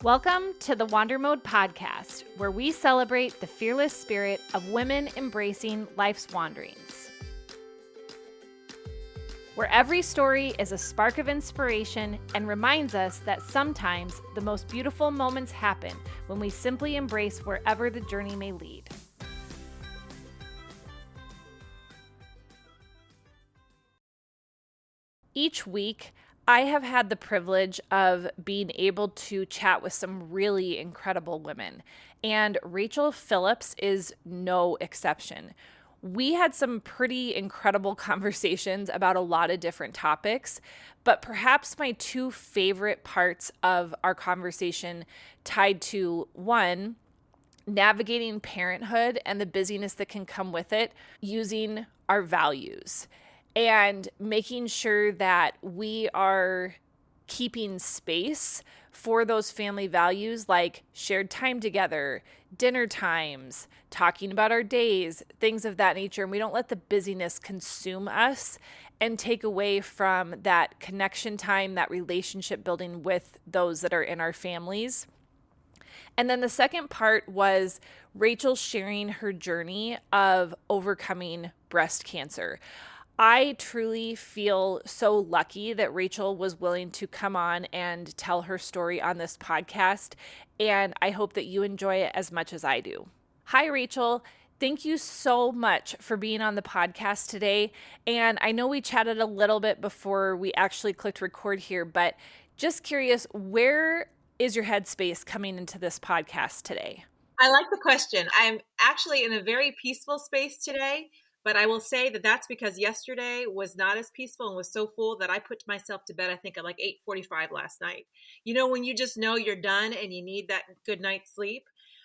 Welcome to the Wander Mode podcast, where we celebrate the fearless spirit of women embracing life's wanderings. Where every story is a spark of inspiration and reminds us that sometimes the most beautiful moments happen when we simply embrace wherever the journey may lead. Each week, I have had the privilege of being able to chat with some really incredible women, and Rachel Phillips is no exception. We had some pretty incredible conversations about a lot of different topics, but perhaps my two favorite parts of our conversation tied to, one, navigating parenthood and the busyness that can come with it using our values, and making sure that we are keeping space for those family values like shared time together, dinner times, talking about our days, things of that nature. And we don't let the busyness consume us and take away from that connection time, that relationship building with those that are in our families. And then the second part was Rachel sharing her journey of overcoming breast cancer. I truly feel so lucky that Rachel was willing to come on and tell her story on this podcast, and I hope that you enjoy it as much as I do. Hi, Rachel. Thank you so much for being on the podcast today. And I know we chatted a little bit before we actually clicked record here, but just curious, where is your headspace coming into this podcast today? I like the question. I'm actually in a very peaceful space today. But I will say that that's because yesterday was not as peaceful and was so full that I put myself to bed, I think, at like 8:45 last night. You know, when you just know you're done and you need that good night's sleep.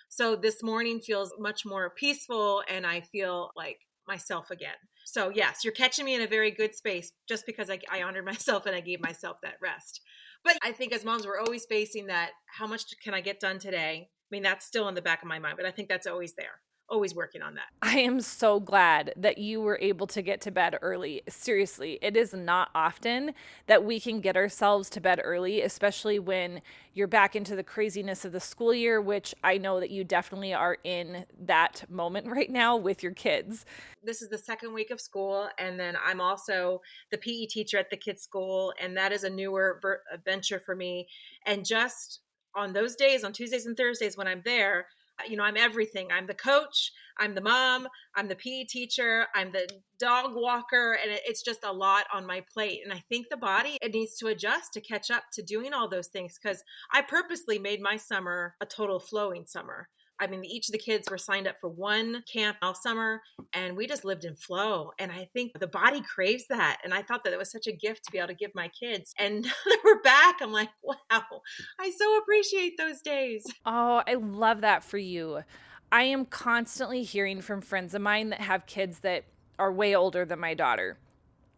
So this morning feels much more peaceful and I feel like myself again. So yes, you're catching me in a very good space just because I honored myself and I gave myself that rest. But I think as moms, we're always facing that, how much can I get done today? I mean, that's still in the back of my mind, but I think that's always there. Always working on that. I am so glad that you were able to get to bed early. Seriously, it is not often that we can get ourselves to bed early, especially when you're back into the craziness of the school year, which I know that you definitely are in that moment right now with your kids. This is the second week of school, and then I'm also the PE teacher at the kids' school, and that is a newer venture for me. And just on those days, on Tuesdays and Thursdays when I'm there, you know, I'm everything. I'm the coach, I'm the mom, I'm the PE teacher, I'm the dog walker, and it's just a lot on my plate. And I think the body, it needs to adjust to catch up to doing all those things because I purposely made my summer a total flowing summer. I mean, each of the kids were signed up for one camp all summer and we just lived in flow. And I think the body craves that. And I thought that it was such a gift to be able to give my kids. And we're back. I'm like, wow, I so appreciate those days. Oh, I love that for you. I am constantly hearing from friends of mine that have kids that are way older than my daughter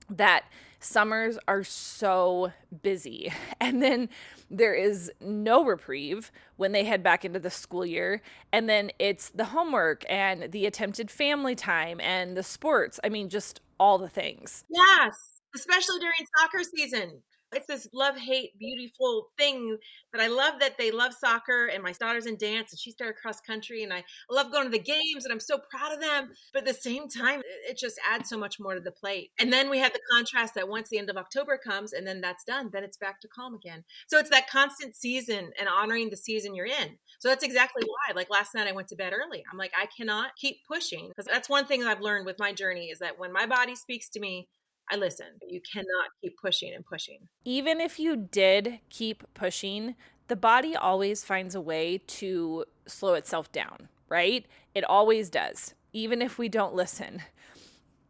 that summers are so busy. And then there is no reprieve when they head back into the school year. And then it's the homework and the attempted family time and the sports. I mean, just all the things. Yes, especially during soccer season. It's this love-hate, beautiful thing that I love that they love soccer and my daughter's in dance and she started cross country and I love going to the games and I'm so proud of them. But at the same time, it just adds so much more to the plate. And then we have the contrast that once the end of October comes and then that's done, then it's back to calm again. So it's that constant season and honoring the season you're in. So that's exactly why, like last night I went to bed early. I'm like, I cannot keep pushing because that's one thing that I've learned with my journey is that when my body speaks to me, I listen, but you cannot keep pushing and pushing. Even if you did keep pushing, the body always finds a way to slow itself down, right? It always does, even if we don't listen.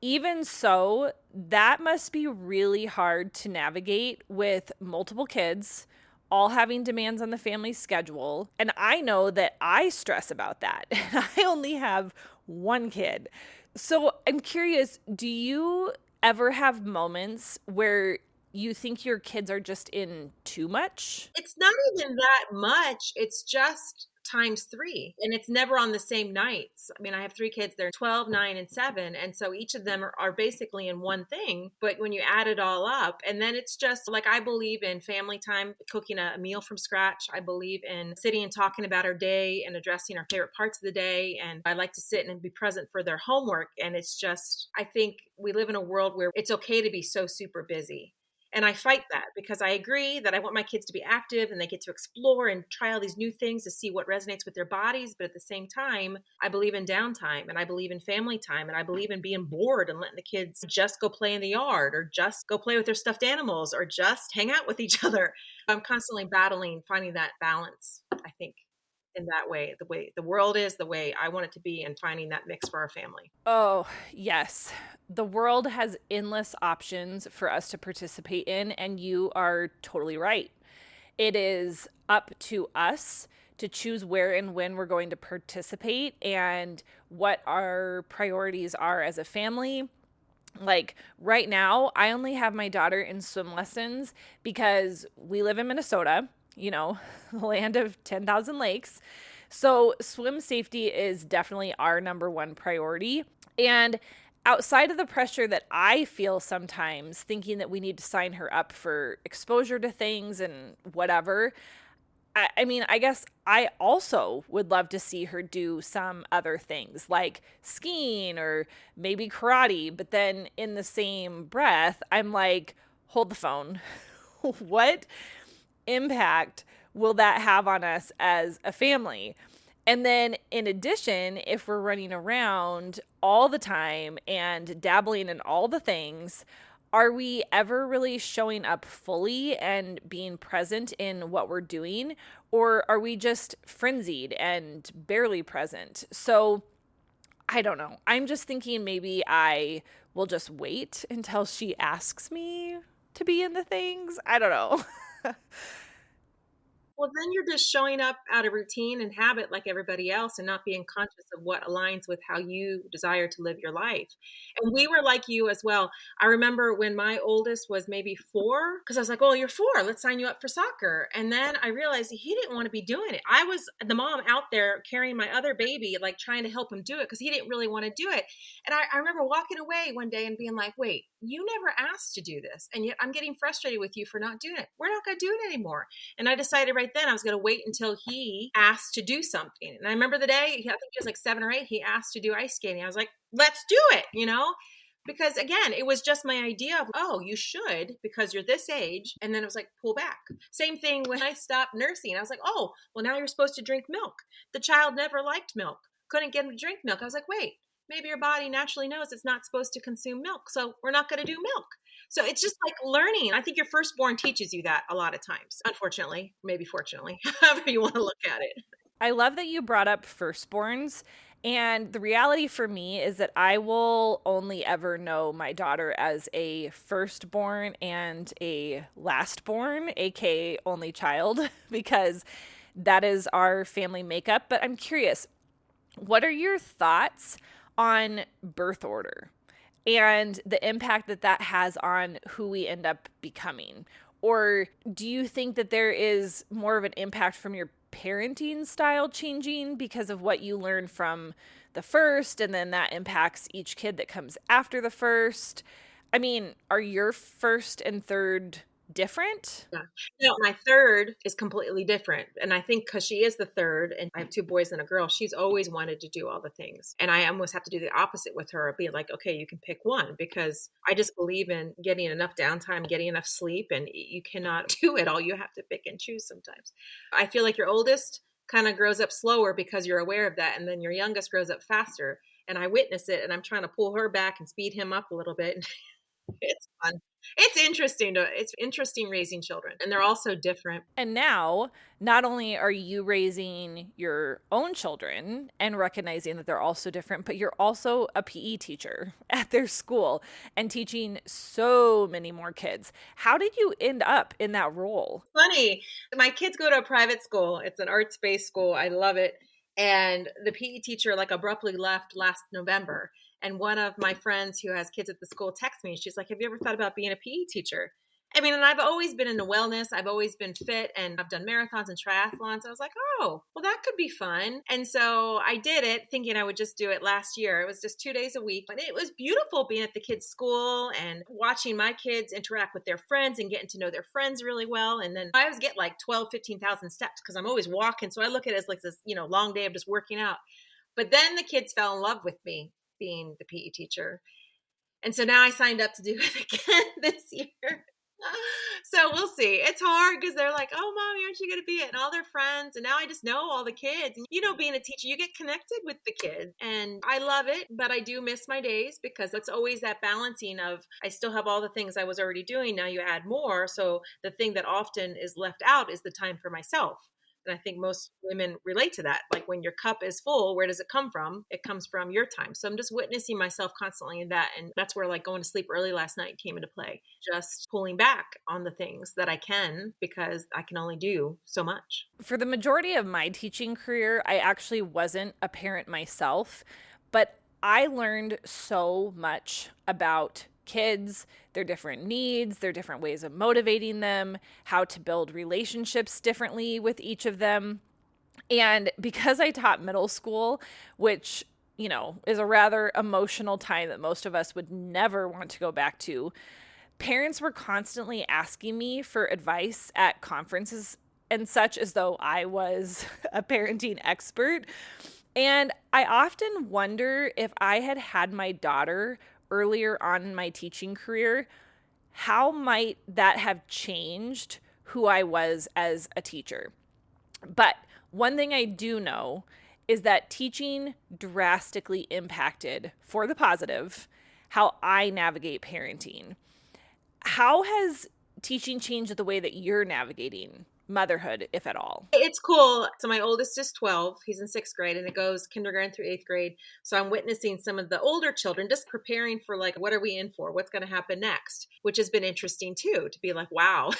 Even so, that must be really hard to navigate with multiple kids, all having demands on the family schedule. And I know that I stress about that. I only have one kid. So I'm curious, do you ever have moments where you think your kids are just in too much? It's not even that much. It's just times three, and it's never on the same nights. I mean, I have three kids, they're 12, 9, and 7. And so each of them are basically in one thing. But when you add it all up, and then it's just like, I believe in family time, cooking a meal from scratch. I believe in sitting and talking about our day and addressing our favorite parts of the day. And I like to sit and be present for their homework. And it's just, I think we live in a world where it's okay to be so super busy. And I fight that because I agree that I want my kids to be active and they get to explore and try all these new things to see what resonates with their bodies. But at the same time, I believe in downtime and I believe in family time and I believe in being bored and letting the kids just go play in the yard or just go play with their stuffed animals or just hang out with each other. I'm constantly battling, finding that balance, I think, in that way the world is, the way I want it to be, and finding that mix for our family. Oh, yes. The world has endless options for us to participate in, and you are totally right. It is up to us to choose where and when we're going to participate and what our priorities are as a family. Like right now, I only have my daughter in swim lessons because we live in Minnesota, you know, the land of 10,000 lakes. So, swim safety is definitely our number one priority. And outside of the pressure that I feel sometimes thinking that we need to sign her up for exposure to things and whatever, I mean, I guess I also would love to see her do some other things like skiing or maybe karate. But then in the same breath, I'm like, hold the phone. What impact will that have on us as a family? And then, in addition, if we're running around all the time and dabbling in all the things, are we ever really showing up fully and being present in what we're doing? Or are we just frenzied and barely present? So, I don't know. I'm just thinking maybe I will just wait until she asks me to be in the things. I don't know. Well, then you're just showing up out of routine and habit like everybody else and not being conscious of what aligns with how you desire to live your life. And we were like you as well. I remember when my oldest was maybe 4, because I was like, oh, you're 4, let's sign you up for soccer. And then I realized he didn't want to be doing it. I was the mom out there carrying my other baby, like trying to help him do it because he didn't really want to do it. And I remember walking away one day and being like, wait, you never asked to do this. And yet I'm getting frustrated with you for not doing it. We're not going to do it anymore. And I decided right then I was going to wait until he asked to do something. And I remember the day, I think he was like 7 or 8, he asked to do ice skating. I was like, let's do it, you know? Because again, it was just my idea of, oh, you should because you're this age. And then it was like, pull back. Same thing when I stopped nursing. I was like, oh, well, now you're supposed to drink milk. The child never liked milk, couldn't get him to drink milk. I was like, wait, maybe your body naturally knows it's not supposed to consume milk. So we're not going to do milk. So it's just like learning. I think your firstborn teaches you that a lot of times, unfortunately, maybe fortunately, however you want to look at it. I love that you brought up firstborns. And the reality for me is that I will only ever know my daughter as a firstborn and a lastborn, aka only child, because that is our family makeup. But I'm curious, what are your thoughts on birth order and the impact that that has on who we end up becoming? Or do you think that there is more of an impact from your parenting style changing because of what you learn from the first, and then that impacts each kid that comes after the first? I mean, are your first and third different? Yeah. No, my third is completely different. And I think because she is the third and I have 2 boys and a girl, she's always wanted to do all the things. And I almost have to do the opposite with her, being like, okay, you can pick one because I just believe in getting enough downtime, getting enough sleep, and you cannot do it all. You have to pick and choose sometimes. I feel like your oldest kind of grows up slower because you're aware of that. And then your youngest grows up faster. And I witness it and I'm trying to pull her back and speed him up a little bit. It's fun. It's interesting raising children, and they're also different. And now, not only are you raising your own children and recognizing that they're also different, but you're also a PE teacher at their school and teaching so many more kids. How did you end up in that role? Funny, my kids go to a private school. It's an arts-based school. I love it. And the PE teacher like abruptly left last November. And one of my friends who has kids at the school texted me. She's like, "Have you ever thought about being a PE teacher?" I mean, and I've always been into wellness. I've always been fit and I've done marathons and triathlons. I was like, oh, well, that could be fun. And so I did it thinking I would just do it last year. It was just 2 days a week. But it was beautiful being at the kids' school and watching my kids interact with their friends and getting to know their friends really well. And then I always get like 12, 15,000 steps because I'm always walking. So I look at it as like this, long day of just working out. But then the kids fell in love with me being the PE teacher. And so now I signed up to do it again this year. So we'll see. It's hard because they're like, oh, mommy, aren't you going to be it? And all their friends. And now I just know all the kids. And, being a teacher, you get connected with the kids. And I love it, but I do miss my days because it's always that balancing of I still have all the things I was already doing. Now you add more. So the thing that often is left out is the time for myself. And I think most women relate to that. Like when your cup is full, where does it come from? It comes from your time. So I'm just witnessing myself constantly in that. And that's where like going to sleep early last night came into play. Just pulling back on the things that I can because I can only do so much. For the majority of my teaching career, I actually wasn't a parent myself, but I learned so much about kids, their different needs, their different ways of motivating them, how to build relationships differently with each of them. And because I taught middle school, which, is a rather emotional time that most of us would never want to go back to, parents were constantly asking me for advice at conferences and such as though I was a parenting expert. And I often wonder if I had had my daughter earlier on in my teaching career, how might that have changed who I was as a teacher? But one thing I do know is that teaching drastically impacted, for the positive, how I navigate parenting. How has teaching changed the way that you're navigating motherhood, if at all? It's cool. So my oldest is 12. He's in sixth grade and it goes kindergarten through eighth grade. So I'm witnessing some of the older children just preparing for like, what are we in for? What's going to happen next? Which has been interesting too, to be like, wow,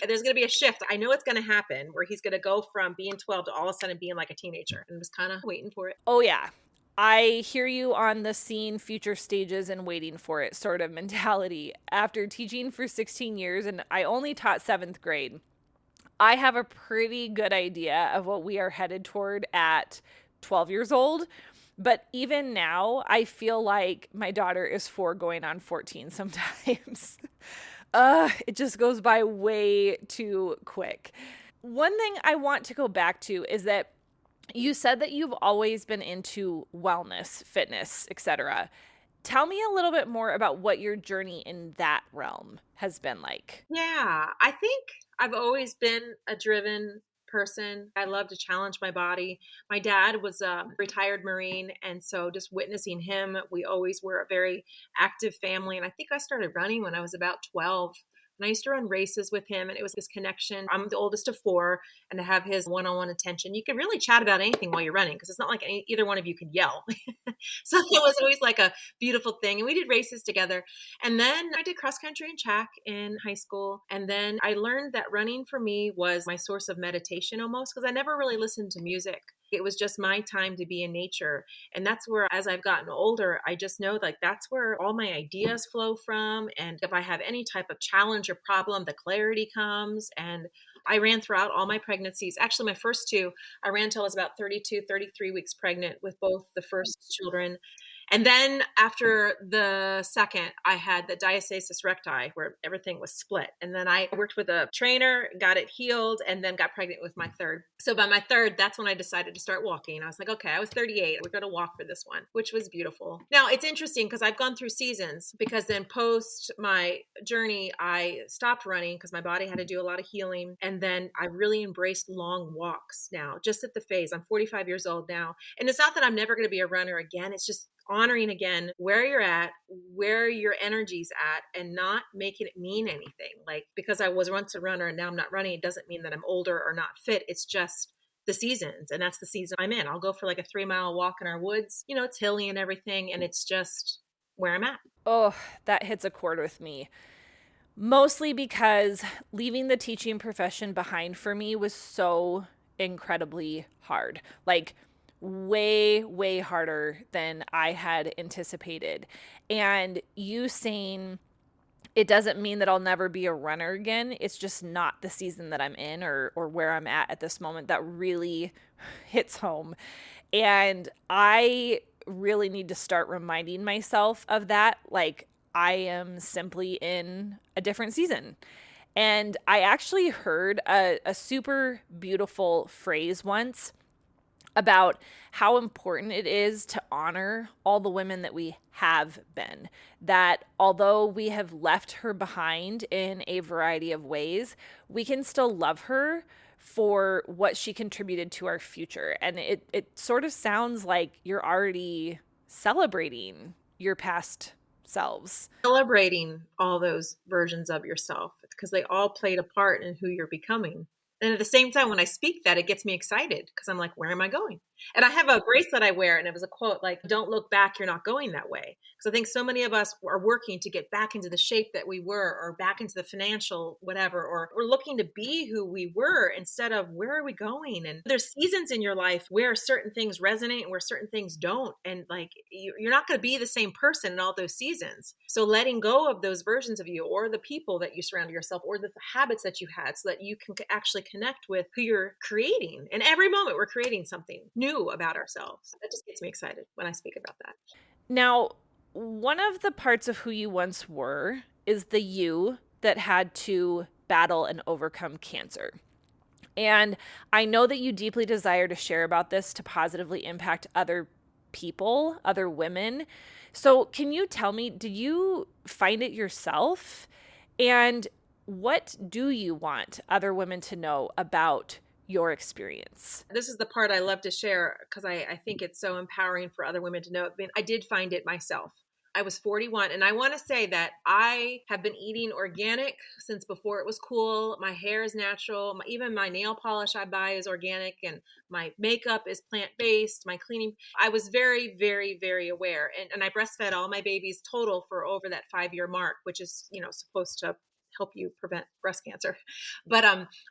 there's going to be a shift. I know it's going to happen where he's going to go from being 12 to all of a sudden being like a teenager. And I'm just kind of waiting for it. Oh, yeah. I hear you on the seeing future stages and waiting for it sort of mentality. After teaching for 16 years, and I only taught seventh grade, I have a pretty good idea of what we are headed toward at 12 years old. But even now, I feel like my daughter is 4 going on 14 sometimes. It just goes by way too quick. One thing I want to go back to is that you said that you've always been into wellness, fitness, etc. Tell me a little bit more about what your journey in that realm has been like. Yeah, I think I've always been a driven person. I love to challenge my body. My dad was a retired Marine. And so just witnessing him, we always were a very active family. And I think I started running when I was about 12. And I used to run races with him, and it was this connection. I'm the oldest of 4, and to have his one-on-one attention, you can really chat about anything while you're running because it's not like either one of you could yell. So it was always like a beautiful thing. And we did races together. And then I did cross country and track in high school. And then I learned that running for me was my source of meditation almost because I never really listened to music. It was just my time to be in nature. And that's where, as I've gotten older, I just know like that's where all my ideas flow from. And if I have any type of challenge or problem, the clarity comes. And I ran throughout all my pregnancies. Actually, my first 2, I ran till I was about 32, 33 weeks pregnant with both the first children. And then after the second, I had the diastasis recti where everything was split. And then I worked with a trainer, got it healed, and then got pregnant with my third. So by my third, that's when I decided to start walking. I was like, okay, I was 38. We're going to walk for this one, which was beautiful. Now it's interesting because I've gone through seasons because then post my journey, I stopped running because my body had to do a lot of healing. And then I really embraced long walks now, just at the phase. I'm 45 years old now. And it's not that I'm never going to be a runner again. It's just honoring again where you're at, where your energy's at, and not making it mean anything. Like because I was once a runner and now I'm not running, it doesn't mean that I'm older or not fit. It's just the seasons. And that's the season I'm in. I'll go for like a 3-mile walk in our woods. It's hilly and everything. And it's just where I'm at. Oh, that hits a chord with me. Mostly because leaving the teaching profession behind for me was so incredibly hard. Like way, way harder than I had anticipated. And you saying, It doesn't mean that I'll never be a runner again. It's just not the season that I'm in, or where I'm at this moment that really hits home. And I really need to start reminding myself of that. Like, I am simply in a different season. And I actually heard a super beautiful phrase once about how important it is to honor all the women that we have been. That although we have left her behind in a variety of ways, we can still love her for what she contributed to our future. And it sort of sounds like you're already celebrating your past selves. Celebrating all those versions of yourself because they all played a part in who you're becoming. And at the same time, when I speak that, it gets me excited because I'm like, where am I going? And I have a bracelet I wear, and it was a quote like, don't look back, you're not going that way. Because I think so many of us are working to get back into the shape that we were, or back into the financial whatever, or we're looking to be who we were instead of where are we going? And there's seasons in your life where certain things resonate and where certain things don't. And like, you're not going to be the same person in all those seasons. So letting go of those versions of you, or the people that you surround yourself, or the habits that you had, so that you can actually connect with who you're creating. And every moment we're creating something new about ourselves. That just gets me excited when I speak about that. Now, one of the parts of who you once were is the you that had to battle and overcome cancer. And I know that you deeply desire to share about this to positively impact other people, other women. So, can you tell me, did you find it yourself? And what do you want other women to know about your experience? This is the part I love to share because I think it's so empowering for other women to know. I mean, I did find it myself. I was 41, and I want to say that I have been eating organic since before it was cool. My hair is natural. Even my nail polish I buy is organic, and my makeup is plant-based. My cleaning, I was very, very, very aware. And I breastfed all my babies total for over that 5-year mark, which is, supposed to help you prevent breast cancer. But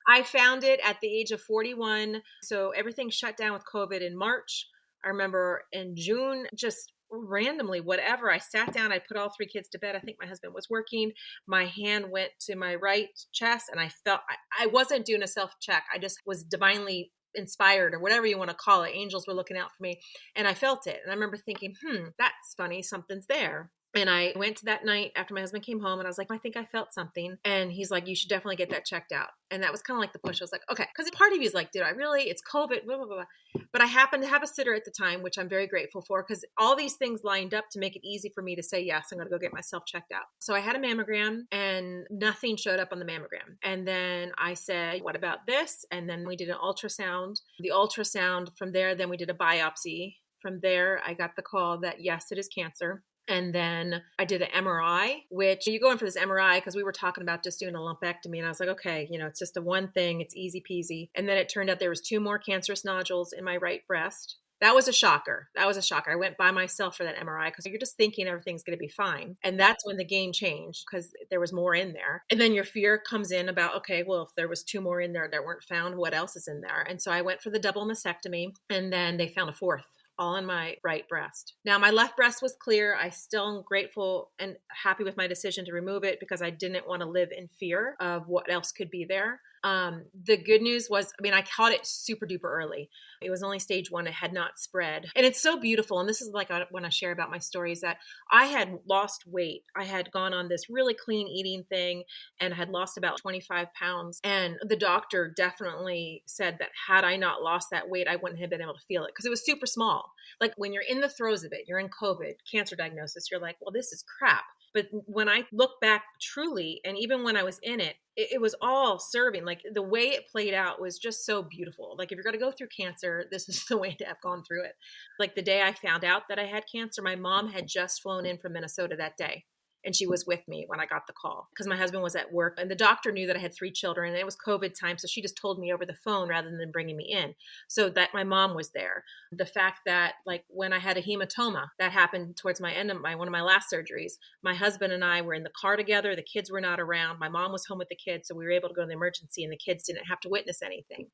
I found it at the age of 41. So everything shut down with COVID in March. I remember in June, just randomly, whatever, I sat down, I put all 3 kids to bed. I think my husband was working. My hand went to my right chest, and I felt I wasn't doing a self check. I just was divinely inspired, or whatever you want to call it. Angels were looking out for me, and I felt it. And I remember thinking, that's funny. Something's there. And I went to that night after my husband came home, and I was like, I think I felt something. And he's like, you should definitely get that checked out. And that was kind of like the push. I was like, okay. Because part of you is like, did I really? It's COVID, blah, blah, blah. But I happened to have a sitter at the time, which I'm very grateful for, because all these things lined up to make it easy for me to say, yes, I'm going to go get myself checked out. So I had a mammogram, and nothing showed up on the mammogram. And then I said, what about this? And then we did an ultrasound. The ultrasound from there, then we did a biopsy. From there, I got the call that, yes, it is cancer. And then I did an MRI, which you go in for this MRI because we were talking about just doing a lumpectomy. And I was like, okay, it's just a one thing. It's easy peasy. And then it turned out there was 2 more cancerous nodules in my right breast. That was a shocker. I went by myself for that MRI because you're just thinking everything's going to be fine. And that's when the game changed because there was more in there. And then your fear comes in about, okay, well, if there was 2 more in there that weren't found, what else is in there? And so I went for the double mastectomy, and then they found a 4th. All in my right breast. Now, my left breast was clear. I still am grateful and happy with my decision to remove it because I didn't want to live in fear of what else could be there. The good news was, I caught it super duper early. It was only stage 1. It had not spread. And it's so beautiful. And this is like when I share about my story, is that I had lost weight. I had gone on this really clean eating thing and had lost about 25 pounds. And the doctor definitely said that had I not lost that weight, I wouldn't have been able to feel it because it was super small. Like when you're in the throes of it, you're in COVID, cancer diagnosis, you're like, well, this is crap. But when I look back truly, and even when I was in it, it was all serving. Like the way it played out was just so beautiful. Like if you're going to go through cancer, this is the way to have gone through it. Like the day I found out that I had cancer, my mom had just flown in from Minnesota that day. And she was with me when I got the call because my husband was at work, and the doctor knew that I had 3 children and it was COVID time. So she just told me over the phone rather than bringing me in, so that my mom was there. The fact that like when I had a hematoma that happened towards my end of one of my last surgeries, my husband and I were in the car together. The kids were not around. My mom was home with the kids. So we were able to go to the emergency and the kids didn't have to witness anything.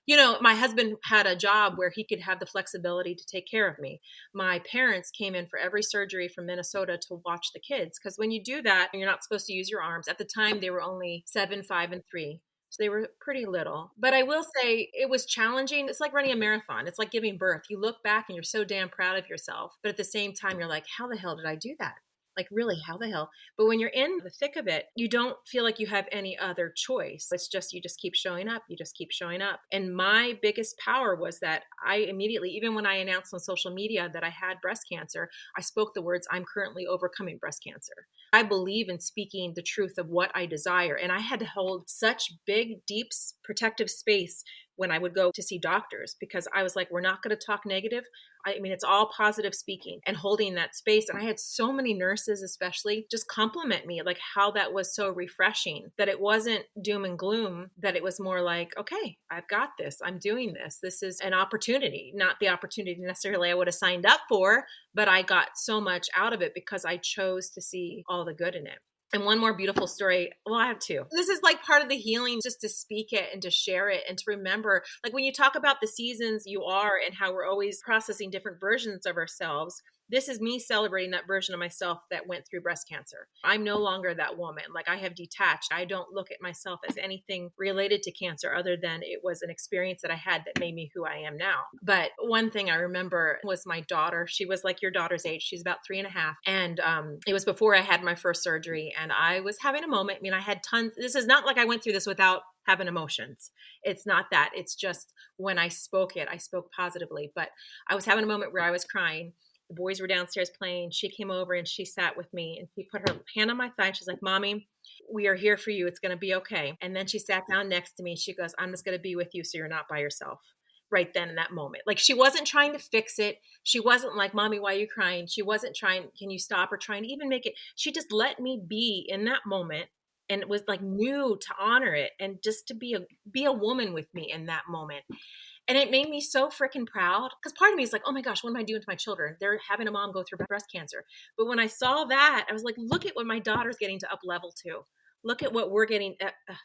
My husband had a job where he could have the flexibility to take care of me. My parents came in for every surgery from Minnesota to watch the kids. Because when you do that, you're not supposed to use your arms. At the time, they were only 7, 5, and 3. So they were pretty little. But I will say it was challenging. It's like running a marathon. It's like giving birth. You look back and you're so damn proud of yourself. But at the same time, you're like, how the hell did I do that? Like, really, how the hell? But when you're in the thick of it, you don't feel like you have any other choice. It's just, you just keep showing up. You just keep showing up. And my biggest power was that I immediately, even when I announced on social media that I had breast cancer, I spoke the words, I'm currently overcoming breast cancer. I believe in speaking the truth of what I desire. And I had to hold such big, deep, protective space when I would go to see doctors, because I was like, we're not going to talk negative. I mean, it's all positive speaking and holding that space. And I had so many nurses, especially, just compliment me, like how that was so refreshing, that it wasn't doom and gloom, that it was more like, okay, I've got this. I'm doing this. This is an opportunity, not the opportunity necessarily I would have signed up for, but I got so much out of it because I chose to see all the good in it. And one more beautiful story. Well, I have two. This is like part of the healing, just to speak it and to share it and to remember, like when you talk about the seasons you are and how we're always processing different versions of ourselves. This is me celebrating that version of myself that went through breast cancer. I'm no longer that woman. Like, I have detached. I don't look at myself as anything related to cancer other than it was an experience that I had that made me who I am now. But one thing I remember was my daughter. She was like your daughter's age. She's about 3.5. And it was before I had my first surgery. And I was having a moment. I mean, I had tons. This is not like I went through this without having emotions. It's not that. It's just when I spoke it, I spoke positively. But I was having a moment where I was crying. The boys were downstairs playing. She came over and she sat with me and she put her hand on my thigh. She's like, Mommy, we are here for you. It's going to be okay. And then she sat down next to me. She goes, I'm just going to be with you so you're not by yourself. Right then in that moment. Like, she wasn't trying to fix it. She wasn't like, Mommy, why are you crying? She wasn't trying, can you stop, or trying to even make it. She just let me be in that moment. And it was like new to honor it and just to be a woman with me in that moment. And it made me so freaking proud, because part of me is like, oh my gosh, what am I doing to my children? They're having a mom go through breast cancer. But when I saw that, I was like, look at what my daughter's getting to up level to. Look at what we're getting.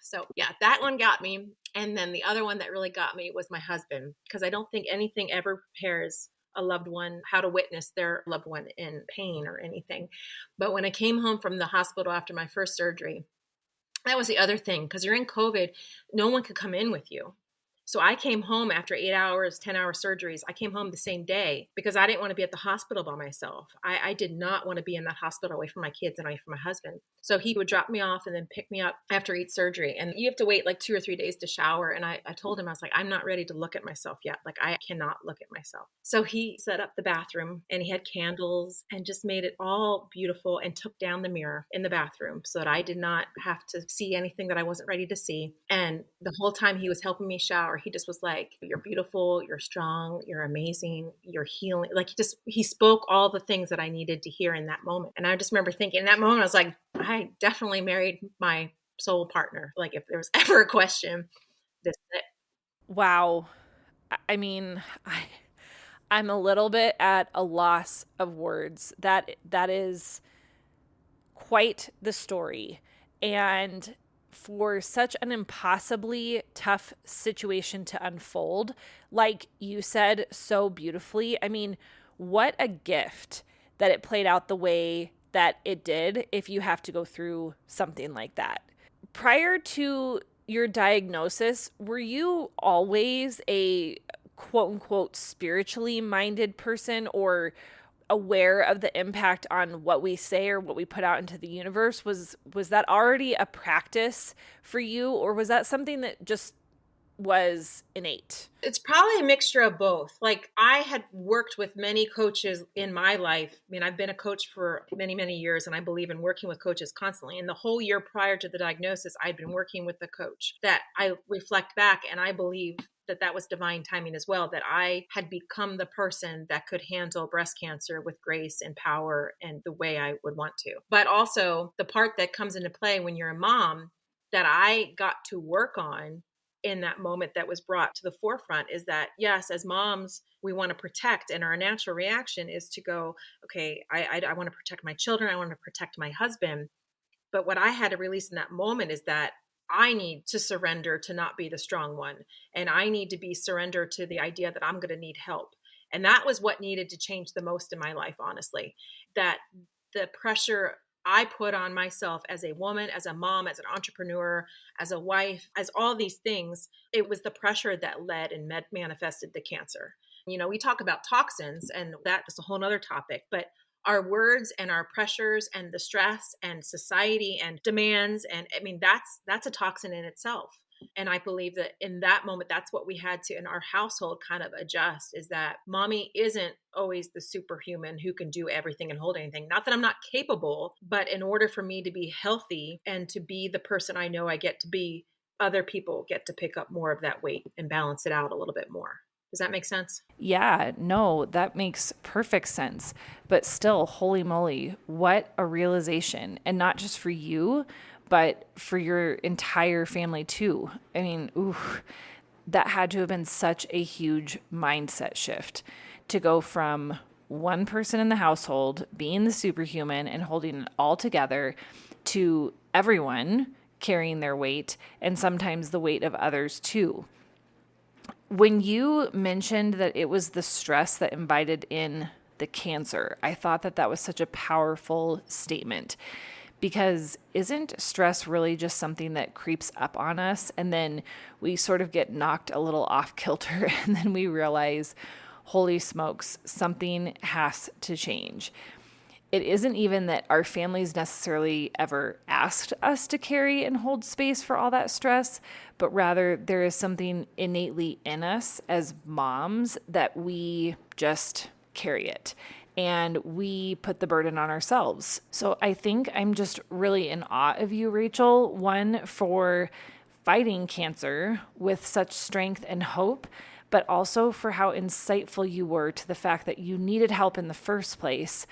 So yeah, that one got me. And then the other one that really got me was my husband, because I don't think anything ever prepares a loved one how to witness their loved one in pain or anything. But when I came home from the hospital after my first surgery, that was the other thing, because you're in COVID, no one could come in with you. So I came home after 8 hours, 10-hour surgeries. I came home the same day because I didn't want to be at the hospital by myself. I did not want to be in that hospital away from my kids and away from my husband. So he would drop me off and then pick me up after each surgery. And you have to wait like 2 or 3 days to shower. And I told him, I was like, I'm not ready to look at myself yet. Like, I cannot look at myself. So he set up the bathroom and he had candles and just made it all beautiful and took down the mirror in the bathroom so that I did not have to see anything that I wasn't ready to see. And the whole time he was helping me shower, he just was like, you're beautiful, you're strong, you're amazing, you're healing. Like, he spoke all the things that I needed to hear in that moment. And I just remember thinking in that moment, I was like, I definitely married my soul partner. Like, if there was ever a question, this is it. Wow. I mean, I'm a little bit at a loss of words. That is quite the story. And for such an impossibly tough situation to unfold, like you said so beautifully, I mean, what a gift that it played out the way that it did if you have to go through something like that. Prior to your diagnosis, were you always a quote unquote spiritually minded person, or aware of the impact on what we say or what we put out into the universe? Was that already a practice for you, or was that something that just was innate? It's probably a mixture of both. Like, I had worked with many coaches in my life. I mean, I've been a coach for many, many years, and I believe in working with coaches constantly. And the whole year prior to the diagnosis, I'd been working with a coach that I reflect back, and I believe that was divine timing as well, that I had become the person that could handle breast cancer with grace and power and the way I would want to. But also the part that comes into play when you're a mom that I got to work on in that moment that was brought to the forefront is that, yes, as moms, we want to protect, and our natural reaction is to go, okay, I want to protect my children. I want to protect my husband. But what I had to release in that moment is that I need to surrender to not be the strong one. And I need to be surrender to the idea that I'm going to need help. And that was what needed to change the most in my life, honestly. That the pressure I put on myself as a woman, as a mom, as an entrepreneur, as a wife, as all these things, it was the pressure that led and manifested the cancer. You know, we talk about toxins, and that is a whole nother topic, but our words and our pressures and the stress and society and demands, and I mean, that's a toxin in itself. And I believe that in that moment, that's what we had to in our household kind of adjust, is that mommy isn't always the superhuman who can do everything and hold anything. Not that I'm not capable, but in order for me to be healthy and to be the person I know I get to be, other people get to pick up more of that weight and balance it out a little bit more. Does that make sense? Yeah, no, that makes perfect sense. But still, holy moly, what a realization. And not just for you, but for your entire family too. I mean, ooh, that had to have been such a huge mindset shift to go from one person in the household being the superhuman and holding it all together to everyone carrying their weight and sometimes the weight of others too. When you mentioned that it was the stress that invited in the cancer, I thought that that was such a powerful statement, because isn't stress really just something that creeps up on us and then we sort of get knocked a little off kilter and then we realize, holy smokes, something has to change. It isn't even that our families necessarily ever asked us to carry and hold space for all that stress, but rather there is something innately in us as moms that we just carry it and we put the burden on ourselves. So I think I'm just really in awe of you, Rachel, one, for fighting cancer with such strength and hope, but also for how insightful you were to the fact that you needed help in the first place.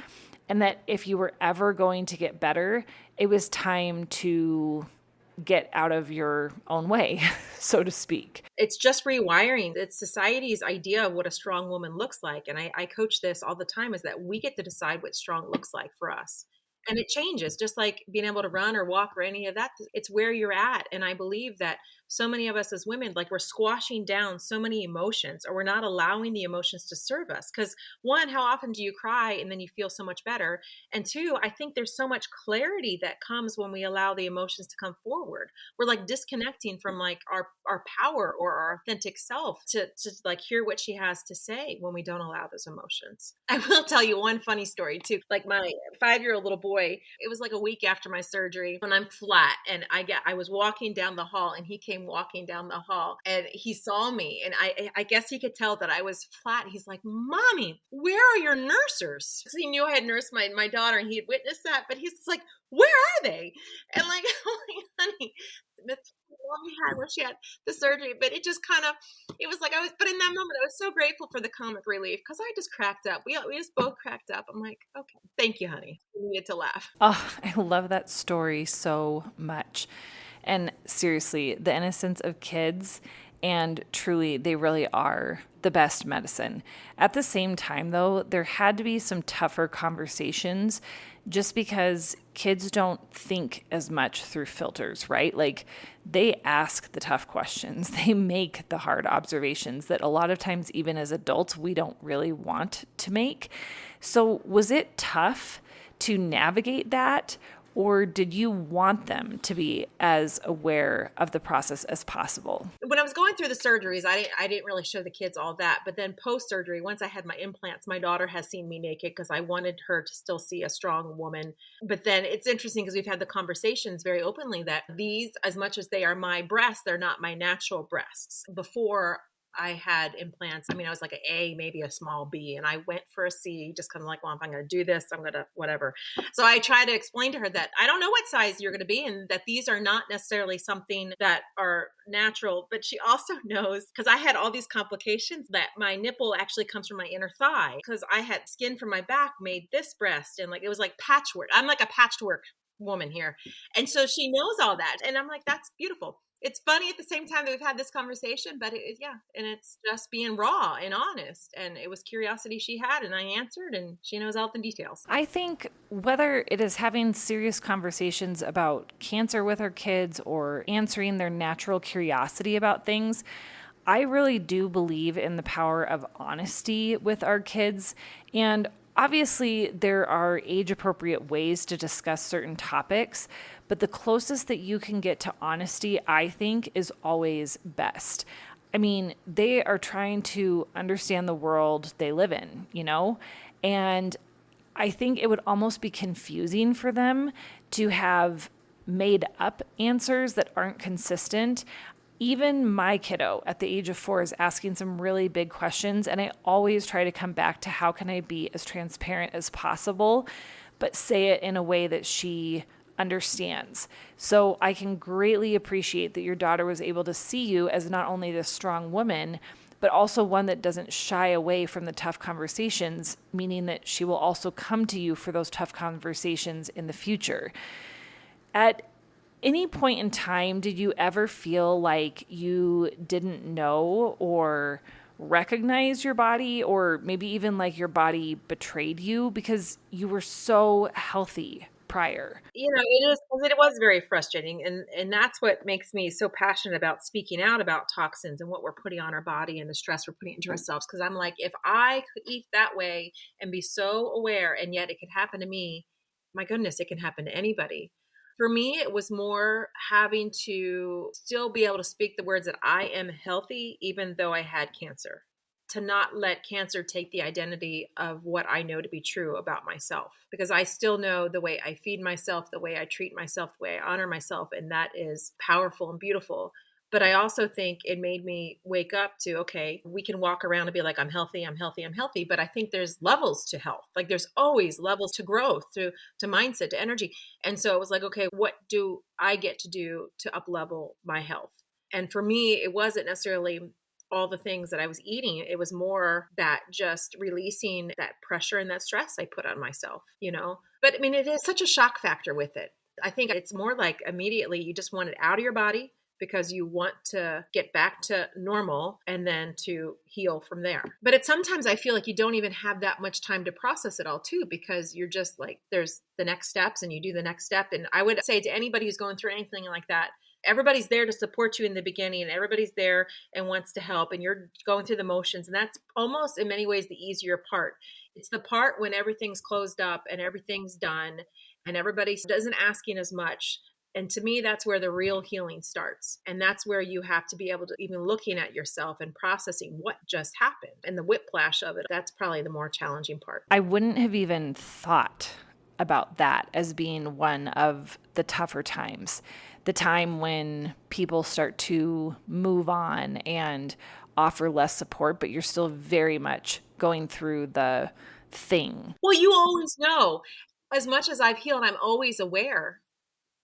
And that if you were ever going to get better, it was time to get out of your own way, so to speak. It's just rewiring. It's society's idea of what a strong woman looks like. And I coach this all the time, is that we get to decide what strong looks like for us. And it changes, just like being able to run or walk or any of that. It's where you're at. And I believe that so many of us as women, like, we're squashing down so many emotions, or we're not allowing the emotions to serve us. Because one, how often do you cry and then you feel so much better? And two, I think there's so much clarity that comes when we allow the emotions to come forward. We're like disconnecting from like our power or our authentic self to like hear what she has to say when we don't allow those emotions. I will tell you one funny story too. Like, my 5-year-old little boy, it was like a week after my surgery when I'm flat, and I was walking down the hall, and he came walking down the hall, and he saw me, and I guess he could tell that I was flat. He's like, "Mommy, where are your nursers?" Because he knew I had nursed my daughter, and he had witnessed that, but he's like, "Where are they?" And like, I'm like, honey, the mommy had when she had the surgery. But it just kind of, it was like, but in that moment I was so grateful for the comic relief, because I just cracked up. We just both cracked up. I'm like, okay, thank you, honey. We needed to laugh. Oh, I love that story so much. And seriously, the innocence of kids, and truly, they really are the best medicine. At the same time, though, there had to be some tougher conversations just because kids don't think as much through filters, right? Like, they ask the tough questions, they make the hard observations that a lot of times, even as adults, we don't really want to make. So, was it tough to navigate that? Or did you want them to be as aware of the process as possible? When I was going through the surgeries, I didn't really show the kids all that. But then post surgery, once I had my implants, my daughter has seen me naked because I wanted her to still see a strong woman. But then it's interesting because we've had the conversations very openly that these, as much as they are my breasts, they're not my natural breasts. Before I had implants, I mean, I was like an A, maybe a small B, and I went for a C, just kind of like, well, if I'm going to do this, I'm going to whatever. So I try to explain to her that I don't know what size you're going to be, and that these are not necessarily something that are natural. But she also knows, because I had all these complications, that my nipple actually comes from my inner thigh, because I had skin from my back made this breast, and like it was like patchwork. I'm like a patchwork woman here. And so she knows all that. And I'm like, that's beautiful. It's funny at the same time that we've had this conversation, but yeah. And it's just being raw and honest. And it was curiosity she had, and I answered, and she knows all the details. I think whether it is having serious conversations about cancer with our kids or answering their natural curiosity about things, I really do believe in the power of honesty with our kids. And obviously, there are age appropriate ways to discuss certain topics, but the closest that you can get to honesty, I think, is always best. I mean, they are trying to understand the world they live in, you know? And I think it would almost be confusing for them to have made up answers that aren't consistent. Even my kiddo at the age of 4 is asking some really big questions, and I always try to come back to how can I be as transparent as possible, but say it in a way that she understands. So I can greatly appreciate that your daughter was able to see you as not only this strong woman, but also one that doesn't shy away from the tough conversations, meaning that she will also come to you for those tough conversations in the future. At any point in time, did you ever feel like you didn't know or recognize your body, or maybe even like your body betrayed you because you were so healthy prior? It was very frustrating, and that's what makes me so passionate about speaking out about toxins and what we're putting on our body and the stress we're putting into ourselves. Because I'm like, if I could eat that way and be so aware, and yet it could happen to me, my goodness, it can happen to anybody. For me, it was more having to still be able to speak the words that I am healthy, even though I had cancer, to not let cancer take the identity of what I know to be true about myself. Because I still know the way I feed myself, the way I treat myself, the way I honor myself. And that is powerful and beautiful. But I also think it made me wake up to, okay, we can walk around and be like, I'm healthy, I'm healthy, I'm healthy. But I think there's levels to health. Like there's always levels to growth, to mindset, to energy. And so it was like, okay, what do I get to do to up level my health? And for me, it wasn't necessarily all the things that I was eating. It was more that just releasing that pressure and that stress I put on myself, you know? But I mean, it is such a shock factor with it. I think it's more like immediately you just want it out of your body because you want to get back to normal and then to heal from there. But it's sometimes I feel like you don't even have that much time to process it all too, because you're just like, there's the next steps and you do the next step. And I would say to anybody who's going through anything like that, everybody's there to support you in the beginning, and everybody's there and wants to help, and you're going through the motions. And that's almost in many ways the easier part. It's the part when everything's closed up and everything's done and everybody doesn't asking as much. And to me, that's where the real healing starts. And that's where you have to be able to even looking at yourself and processing what just happened and the whiplash of it. That's probably the more challenging part. I wouldn't have even thought about that as being one of the tougher times, the time when people start to move on and offer less support, but you're still very much going through the thing. Well, you always know. As much as I've healed, I'm always aware.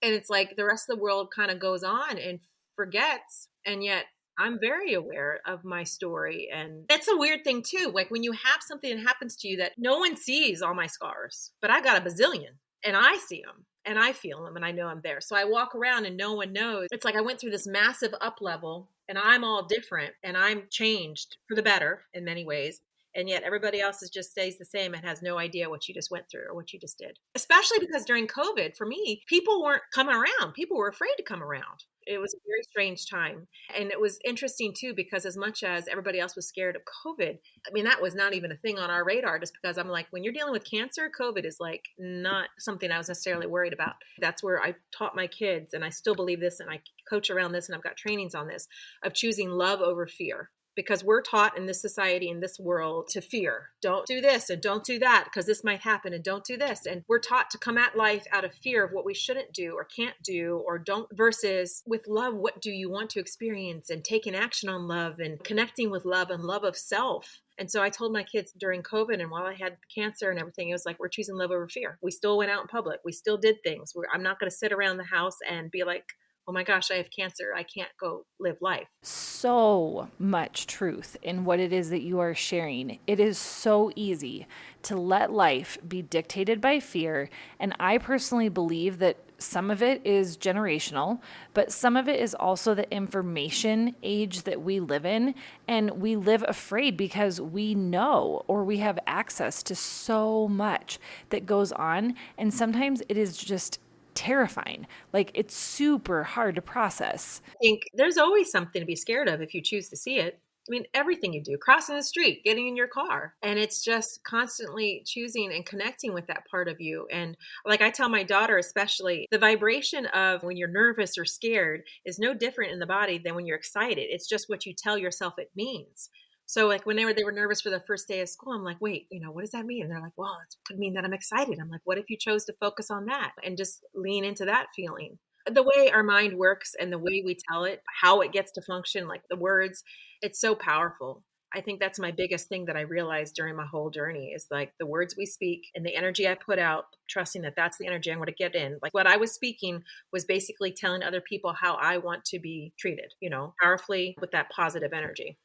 And it's like the rest of the world kind of goes on and forgets. And yet I'm very aware of my story. And that's a weird thing too. Like when you have something that happens to you that no one sees all my scars, but I got a bazillion and I see them and I feel them and I know I'm there. So I walk around and no one knows. It's like I went through this massive up level and I'm all different and I'm changed for the better in many ways. And yet everybody else is just stays the same and has no idea what you just went through or what you just did. Especially because during COVID, for me, people weren't coming around. People were afraid to come around. It was a very strange time. And it was interesting too, because as much as everybody else was scared of COVID, I mean, that was not even a thing on our radar, just because I'm like, when you're dealing with cancer, COVID is like not something I was necessarily worried about. That's where I taught my kids, and I still believe this, and I coach around this, and I've got trainings on this, of choosing love over fear. Because we're taught in this society, in this world, to fear. Don't do this and don't do that because this might happen, and don't do this. And we're taught to come at life out of fear of what we shouldn't do or can't do or don't, versus with love, what do you want to experience, and taking action on love and connecting with love and love of self. And so I told my kids during COVID and while I had cancer and everything, it was like, we're choosing love over fear. We still went out in public. We still did things. I'm not going to sit around the house and be like, oh my gosh, I have cancer. I can't go live life. So much truth in what it is that you are sharing. It is so easy to let life be dictated by fear. And I personally believe that some of it is generational, but some of it is also the information age that we live in. And we live afraid because we know or we have access to so much that goes on. And sometimes it is just terrifying. Like it's super hard to process. I think there's always something to be scared of if you choose to see it. I mean, everything you do, crossing the street, getting in your car, and it's just constantly choosing and connecting with that part of you. And like I tell my daughter, especially, the vibration of when you're nervous or scared is no different in the body than when you're excited. It's just what you tell yourself it means. So, like when they were nervous for the first day of school, I'm like, wait, what does that mean? And they're like, well, it could mean that I'm excited. I'm like, what if you chose to focus on that and just lean into that feeling? The way our mind works and the way we tell it, how it gets to function, like the words, it's so powerful. I think that's my biggest thing that I realized during my whole journey is like the words we speak and the energy I put out, trusting that that's the energy I'm going to get in. Like what I was speaking was basically telling other people how I want to be treated, powerfully with that positive energy.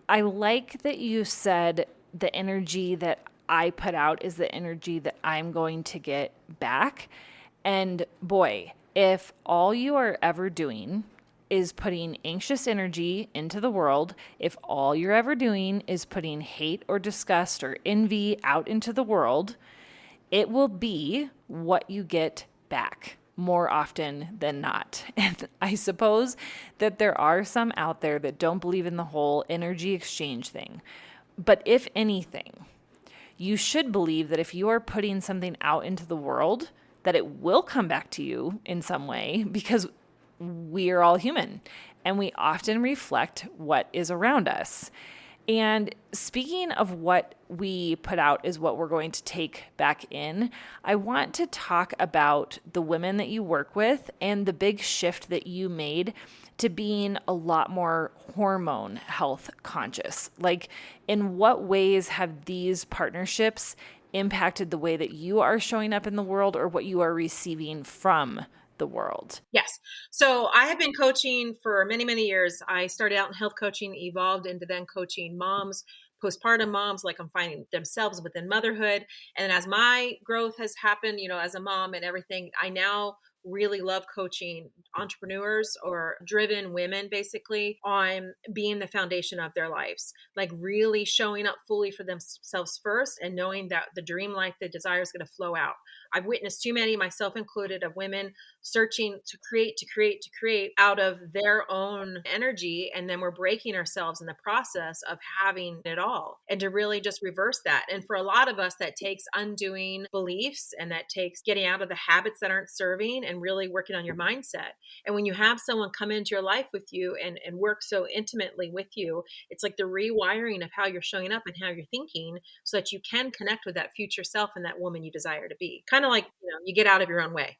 I like that you said the energy that I put out is the energy that I'm going to get back. And boy, if all you are ever doing is putting anxious energy into the world, if all you're ever doing is putting hate or disgust or envy out into the world, it will be what you get back more often than not. And I suppose that there are some out there that don't believe in the whole energy exchange thing. But if anything, you should believe that if you are putting something out into the world, that it will come back to you in some way because we are all human and we often reflect what is around us. And speaking of what we put out is what we're going to take back in, I want to talk about the women that you work with and the big shift that you made to being a lot more hormone health conscious. Like, in what ways have these partnerships impacted the way that you are showing up in the world or what you are receiving from the world? Yes. So I have been coaching for many, many years. I started out in health coaching, evolved into then coaching moms, postpartum moms, like I'm finding themselves within motherhood. And as my growth has happened, as a mom and everything, I now really love coaching entrepreneurs or driven women basically on being the foundation of their lives, like really showing up fully for themselves first and knowing that the dream life they desire is going to flow out. I've witnessed too many, myself included, of women searching to create out of their own energy. And then we're breaking ourselves in the process of having it all. And to really just reverse that. And for a lot of us, that takes undoing beliefs and that takes getting out of the habits that aren't serving and really working on your mindset. And when you have someone come into your life with you and work so intimately with you, it's like the rewiring of how you're showing up and how you're thinking so that you can connect with that future self and that woman you desire to be. Kind of like, you get out of your own way.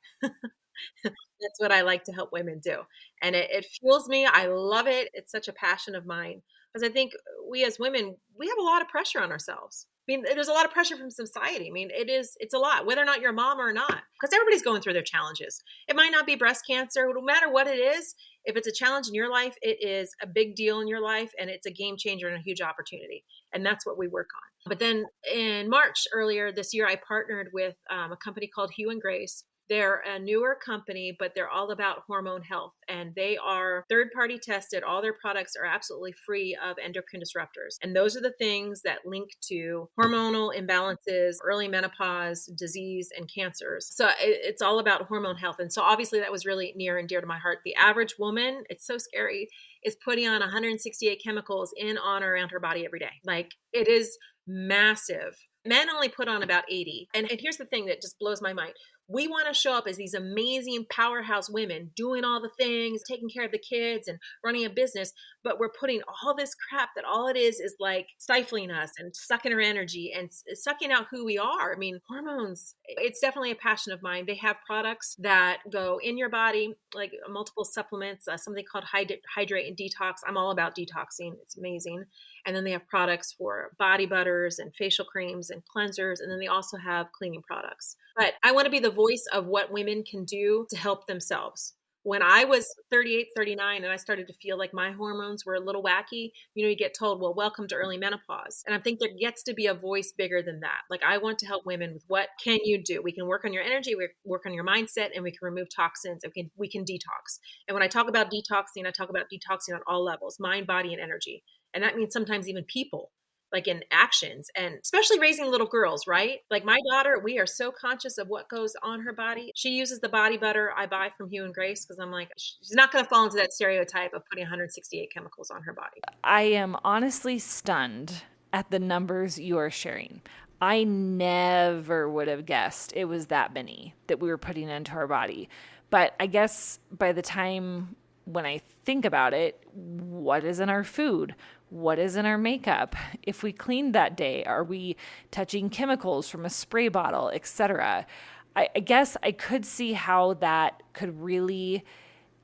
That's what I like to help women do. And it fuels me. I love it. It's such a passion of mine because I think we as women, we have a lot of pressure on ourselves. I mean, there's a lot of pressure from society. I mean, it's a lot, whether or not you're a mom or not, because everybody's going through their challenges. It might not be breast cancer, no matter what it is. If it's a challenge in your life, it is a big deal in your life and it's a game changer and a huge opportunity. And that's what we work on. But then in March earlier this year, I partnered with a company called Hue and Grace. They're a newer company, but they're all about hormone health and they are third party tested. All their products are absolutely free of endocrine disruptors. And those are the things that link to hormonal imbalances, early menopause, disease, and cancers. So it's all about hormone health. And so obviously that was really near and dear to my heart. The average woman, it's so scary, is putting on 168 chemicals in, on, or around her body every day. Like it is massive. Men only put on about 80. And here's the thing that just blows my mind. We want to show up as these amazing powerhouse women doing all the things, taking care of the kids and running a business, but we're putting all this crap that all it is like stifling us and sucking our energy and sucking out who we are. I mean, hormones, it's definitely a passion of mine. They have products that go in your body, like multiple supplements, something called Hydrate and Detox. I'm all about detoxing. It's amazing. And then they have products for body butters and facial creams and cleansers, and then they also have cleaning products. But I want to be the voice of what women can do to help themselves. When I was 38, 39, and I started to feel like my hormones were a little wacky, you get told, well, welcome to early menopause. And I think there gets to be a voice bigger than that. Like, I want to help women with what can you do? We can work on your energy, we work on your mindset, and we can remove toxins. We can detox. And when I talk about detoxing, I talk about detoxing on all levels, mind, body, and energy. And that means sometimes even people, like in actions, and especially raising little girls, right? Like my daughter, we are so conscious of what goes on her body. She uses the body butter I buy from Hue and Grace because I'm like, she's not going to fall into that stereotype of putting 168 chemicals on her body. I am honestly stunned at the numbers you are sharing. I never would have guessed it was that many that we were putting into our body. But I guess by the time when I think about it, what is in our food? What is in our makeup? If we cleaned that day, are we touching chemicals from a spray bottle, etc.? I guess I could see how that could really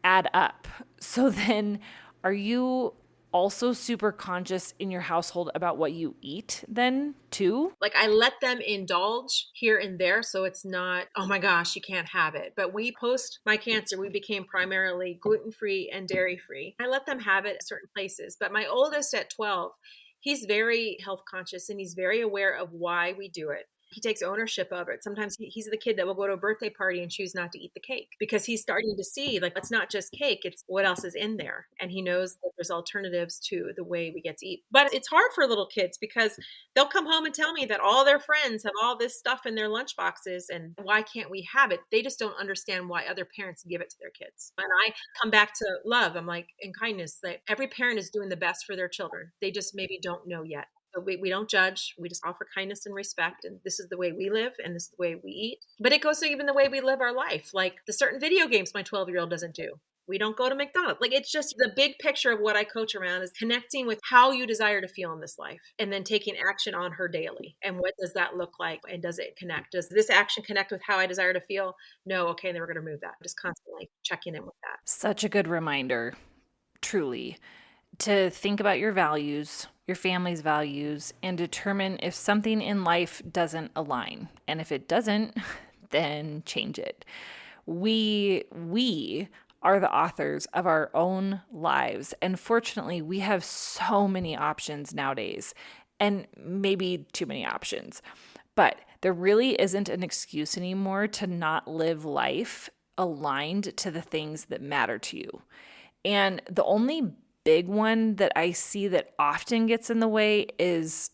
add up. So then, are you also super conscious in your household about what you eat then too? Like, I let them indulge here and there, so it's not, oh my gosh, you can't have it. But we, post my cancer, we became primarily gluten-free and dairy-free. I let them have it at certain places. But my oldest at 12, he's very health conscious and he's very aware of why we do it. He takes ownership of it. Sometimes he's the kid that will go to a birthday party and choose not to eat the cake because he's starting to see, like, it's not just cake, it's what else is in there. And he knows that there's alternatives to the way we get to eat. But it's hard for little kids because they'll come home and tell me that all their friends have all this stuff in their lunch boxes and why can't we have it? They just don't understand why other parents give it to their kids. And I come back to love. I'm like, in kindness, that every parent is doing the best for their children. They just maybe don't know yet. So we don't judge. We just offer kindness and respect. And this is the way we live and this is the way we eat. But it goes to even the way we live our life. Like the certain video games my 12-year-old doesn't do. We don't go to McDonald's. Like, it's just the big picture of what I coach around is connecting with how you desire to feel in this life and then taking action on her daily. And what does that look like? And does it connect? Does this action connect with how I desire to feel? No. Okay. Then we're going to remove that. Just constantly checking in with that. Such a good reminder, truly, to think about your values, your family's values, and determine if something in life doesn't align. And if it doesn't, then change it. We are the authors of our own lives. And fortunately, we have so many options nowadays, and maybe too many options. But there really isn't an excuse anymore to not live life aligned to the things that matter to you. And the only big one that I see that often gets in the way is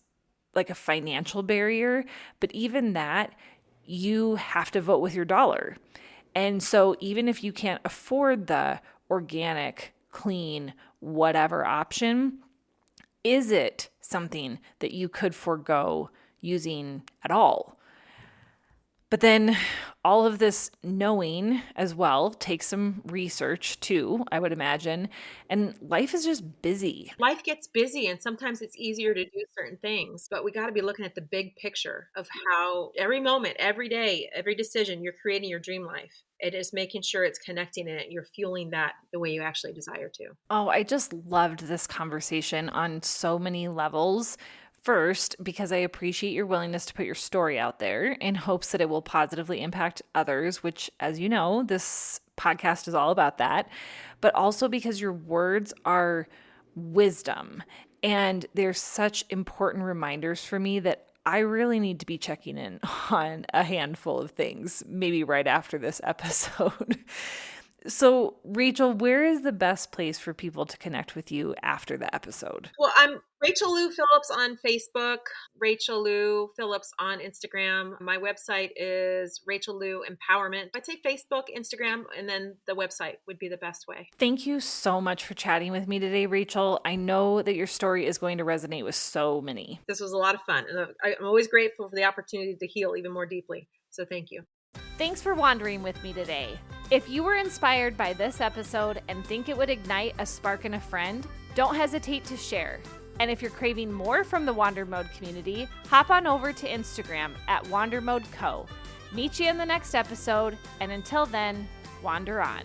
like a financial barrier. But even that, you have to vote with your dollar. And so even if you can't afford the organic, clean, whatever option, is it something that you could forego using at all? But then all of this knowing as well takes some research too, I would imagine. And life is just busy. Life gets busy and sometimes it's easier to do certain things, but we got to be looking at the big picture of how every moment, every day, every decision, you're creating your dream life. It is making sure it's connecting in it. You're fueling that the way you actually desire to. Oh, I just loved this conversation on so many levels. First, because I appreciate your willingness to put your story out there in hopes that it will positively impact others, which, as you know, this podcast is all about that. But also because your words are wisdom and they're such important reminders for me that I really need to be checking in on a handful of things, maybe right after this episode. So, Rachel, where is the best place for people to connect with you after the episode? Well, I'm Rachel Lou Phillips on Facebook, Rachel Lou Phillips on Instagram. My website is Rachel Lou Empowerment. I'd say Facebook, Instagram, and then the website would be the best way. Thank you so much for chatting with me today, Rachel. I know that your story is going to resonate with so many. This was a lot of fun. And I'm always grateful for the opportunity to heal even more deeply. So thank you. Thanks for wandering with me today. If you were inspired by this episode and think it would ignite a spark in a friend, don't hesitate to share. And if you're craving more from the Wander Mode community, hop on over to Instagram at WanderModeCo. Meet you in the next episode, and until then, wander on.